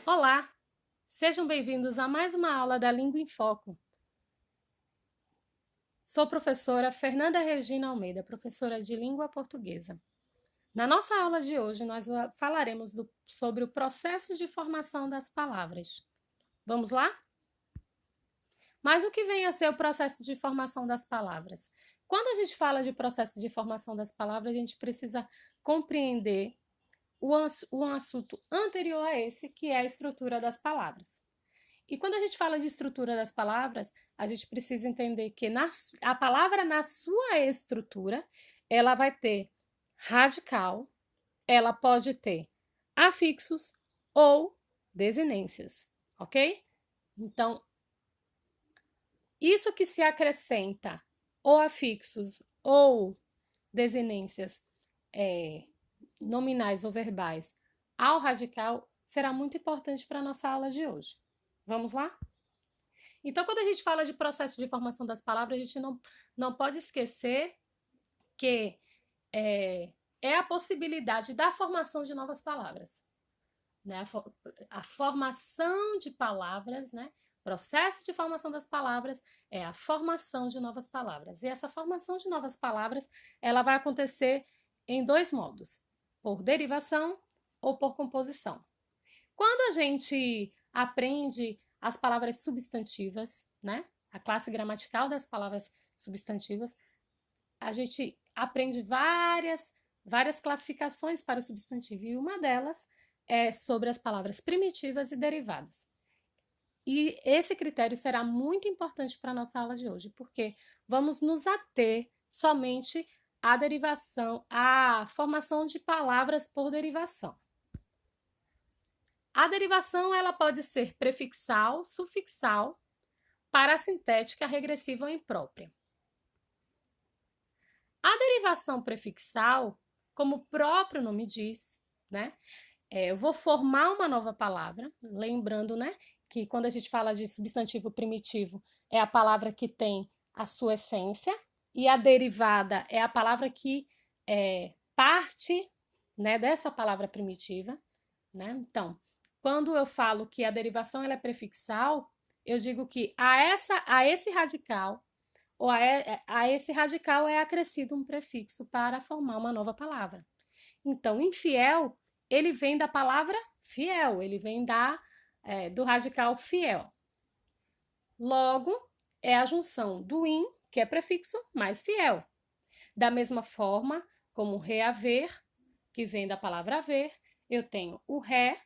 Olá, sejam bem-vindos a mais uma aula da Língua em Foco. Sou professora Fernanda Regina Almeida, professora de língua portuguesa. Na nossa aula de hoje, nós falaremos sobre o processo de formação das palavras. Vamos lá? Mas o que vem a ser o processo de formação das palavras? Quando a gente fala de processo de formação das palavras, a gente precisa compreender um assunto anterior a esse, que é a estrutura das palavras. E quando a gente fala de estrutura das palavras, a gente precisa entender que a palavra, na sua estrutura, ela vai ter radical, ela pode ter afixos ou desinências, ok? Então, isso que se acrescenta ou afixos ou desinências nominais ou verbais ao radical será muito importante para a nossa aula de hoje. Vamos lá? Então, quando a gente fala de processo de formação das palavras, a gente não pode esquecer que é a possibilidade da formação de novas palavras. Né? A formação de palavras, né? Processo de formação das palavras é a formação de novas palavras. E essa formação de novas palavras, ela vai acontecer em dois modos, por derivação ou por composição. Quando a gente aprende as palavras substantivas, né? A classe gramatical das palavras substantivas, a gente aprende várias classificações para o substantivo, e uma delas é sobre as palavras primitivas e derivadas. E esse critério será muito importante para a nossa aula de hoje, porque vamos nos ater somente à derivação, à formação de palavras por derivação. A derivação ela pode ser prefixal, sufixal, parasintética, regressiva ou imprópria. A derivação prefixal, como o próprio nome diz, né? Eu vou formar uma nova palavra, lembrando, né, que quando a gente fala de substantivo primitivo, é a palavra que tem a sua essência, e a derivada é a palavra que parte, né, dessa palavra primitiva, né? Então, quando eu falo que a derivação ela é prefixal, eu digo que a esse radical ou a esse radical é acrescido um prefixo para formar uma nova palavra. Então, infiel, ele vem da palavra fiel, ele vem do radical fiel. Logo, é a junção do in, que é prefixo, mais fiel. Da mesma forma, como reaver, que vem da palavra haver, eu tenho o ré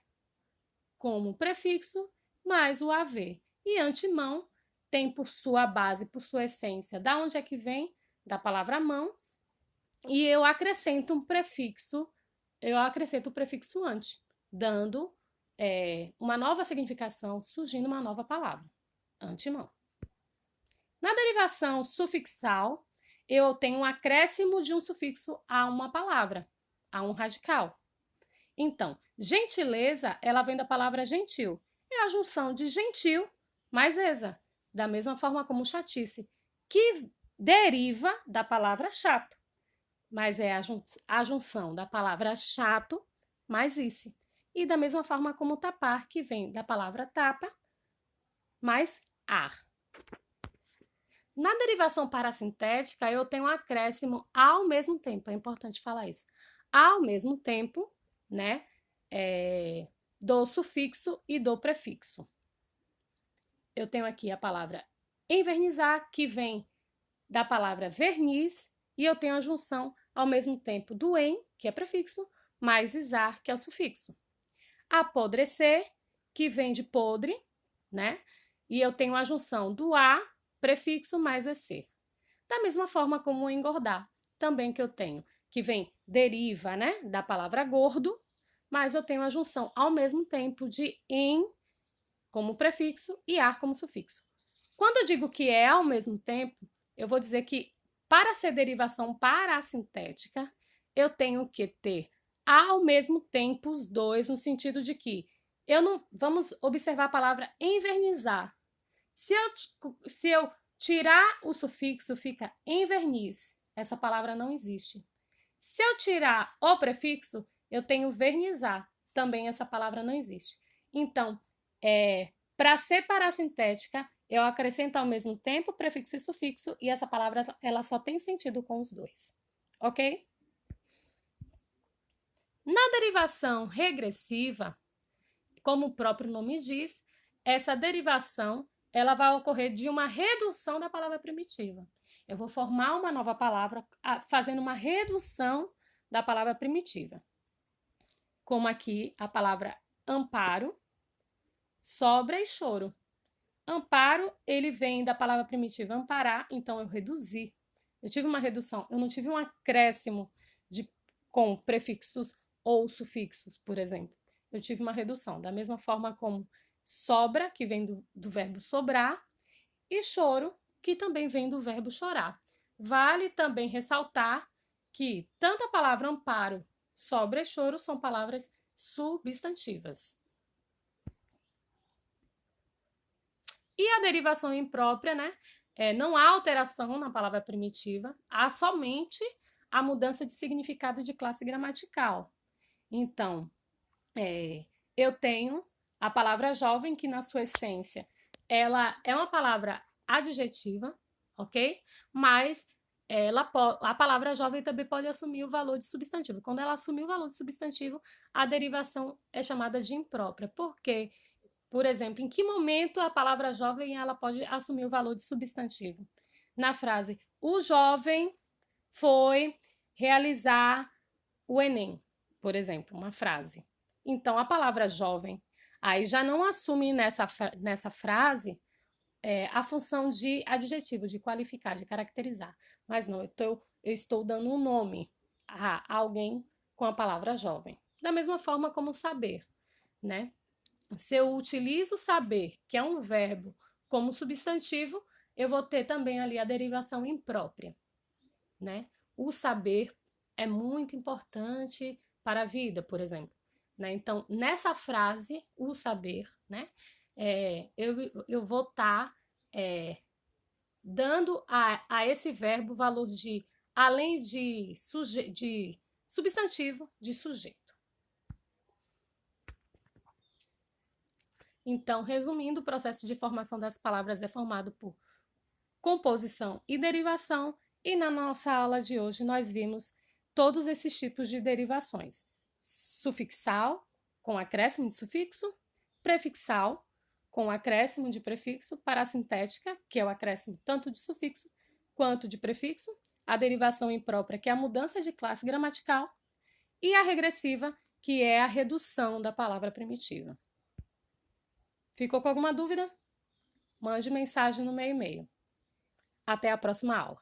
como prefixo, mais o haver. E antemão tem por sua base, por sua essência, da onde é que vem? Da palavra mão. E eu acrescento um prefixo, o prefixo ante, dando uma nova significação, surgindo uma nova palavra, antemão. Na derivação sufixal, eu tenho um acréscimo de um sufixo a uma palavra, a um radical. Então, gentileza, ela vem da palavra gentil. É a junção de gentil mais esa, da mesma forma como chatice, que deriva da palavra chato, mas é a junção da palavra chato mais ice. E da mesma forma como tapar, que vem da palavra tapa mais ar. Na derivação parasintética, eu tenho um acréscimo ao mesmo tempo, é importante falar isso. Ao mesmo tempo, né, do sufixo e do prefixo. Eu tenho aqui a palavra envernizar, que vem da palavra verniz, e eu tenho a junção ao mesmo tempo do em, que é prefixo, mais izar, que é o sufixo. Apodrecer, que vem de podre, né? E eu tenho a junção do a, prefixo, mais ec. Da mesma forma como engordar, também que eu tenho, que vem, deriva, né, da palavra gordo, mas eu tenho a junção ao mesmo tempo de em como prefixo e ar como sufixo. Quando eu digo que é ao mesmo tempo, eu vou dizer que para ser derivação parasintética, eu tenho que ter ao mesmo tempo os dois, no sentido de que vamos observar a palavra envernizar. Se eu tirar o sufixo, fica enverniz. Essa palavra não existe. Se eu tirar o prefixo, eu tenho vernizar. Também essa palavra não existe. Então, para ser parassintética, eu acrescento ao mesmo tempo prefixo e sufixo, e essa palavra ela só tem sentido com os dois, ok? Na derivação regressiva, como o próprio nome diz, essa derivação ela vai ocorrer de uma redução da palavra primitiva. Eu vou formar uma nova palavra fazendo uma redução da palavra primitiva. Como aqui a palavra amparo, sobra e choro. Amparo, ele vem da palavra primitiva amparar, então eu reduzi. Eu tive uma redução, eu não tive um acréscimo com prefixos ou sufixos, por exemplo. Eu tive uma redução, da mesma forma como sobra, que vem do verbo sobrar, e choro, que também vem do verbo chorar. Vale também ressaltar que tanto a palavra amparo, sobra e choro são palavras substantivas. E a derivação imprópria, né? Não há alteração na palavra primitiva, há somente a mudança de significado de classe gramatical. Então, eu tenho a palavra jovem, que na sua essência ela é uma palavra adjetiva, ok? Mas a palavra jovem também pode assumir o valor de substantivo. Quando ela assumir o valor de substantivo, a derivação é chamada de imprópria. Por quê? Por exemplo, em que momento a palavra jovem ela pode assumir o valor de substantivo? Na frase, o jovem foi realizar o Enem, por exemplo, uma frase. Então, a palavra jovem aí já não assume nessa frase a função de adjetivo, de qualificar, de caracterizar. Mas não, eu estou dando um nome a alguém com a palavra jovem. Da mesma forma como saber, né? Se eu utilizo saber, que é um verbo, como substantivo, eu vou ter também ali a derivação imprópria, né? O saber é muito importante para a vida, por exemplo. Né? Então, nessa frase, o saber, né? Eu vou estar dando a esse verbo valor de, além de substantivo, de sujeito. Então, resumindo, o processo de formação das palavras é formado por composição e derivação, e na nossa aula de hoje nós vimos todos esses tipos de derivações: sufixal, com acréscimo de sufixo, prefixal, com acréscimo de prefixo, parassintética, que é o acréscimo tanto de sufixo quanto de prefixo, a derivação imprópria, que é a mudança de classe gramatical, e a regressiva, que é a redução da palavra primitiva. Ficou com alguma dúvida? Mande mensagem no meu e-mail. Até a próxima aula.